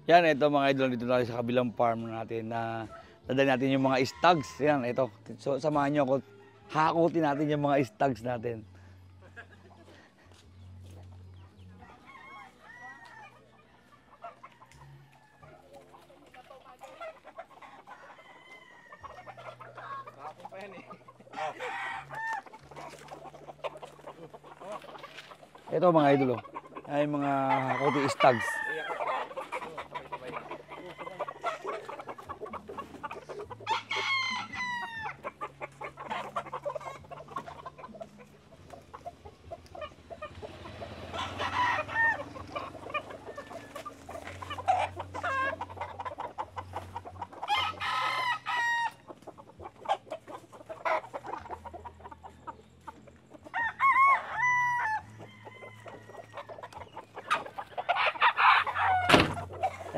Yan, ito mga idol, dito tayo sa kabilang farm natin na dadalhin natin yung mga stags. Yan, ito. So, samahan nyo ako. Hakutin natin yung mga stags natin. Ito mga idol, ay mga hakutin stags.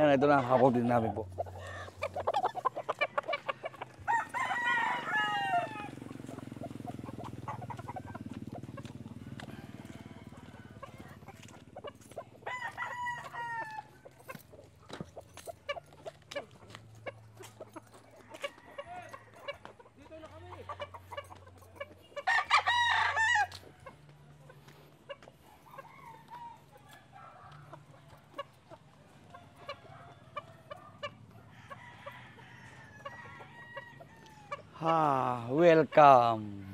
Ayan, ito na, hakutin namin po. Welcome.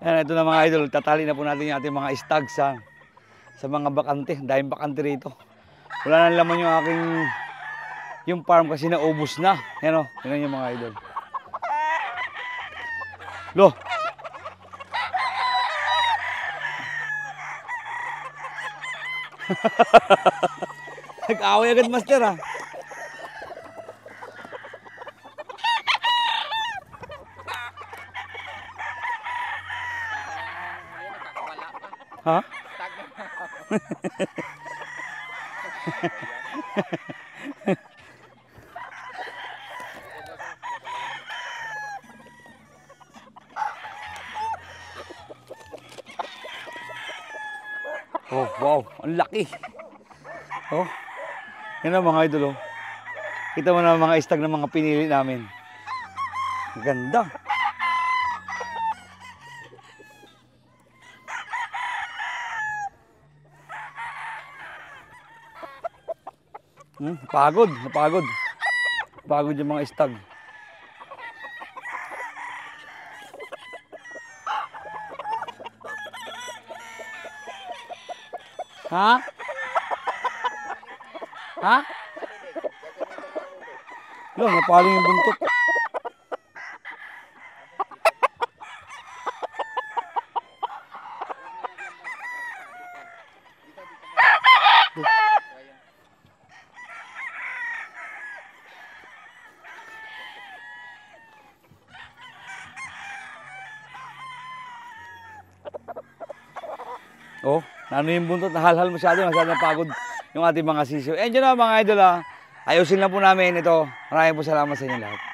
Ayan, ito na mga idol, tatali na po natin yung ating mga stags sa mga bakante. Dahil bakante rito. Wala nang laman yung yung farm kasi naubos na. Yan o, yun yung mga idol. Lo! Nag-away agad master ha. Ha? Oh, wow, ang laki. Oh. Yan ang mga idol oh. Kita mo na mga stag ng mga pinili namin. Ganda. Napagod. Napagod yung mga stag. Ha? Ha? Lo, napalo yung buntot. Oh, ano yung buntot, nahalhal masyado napagod yung ating mga sisiyo. And yun na mga idol ayusin lang po namin ito. Maraming po salamat sa inyo lahat.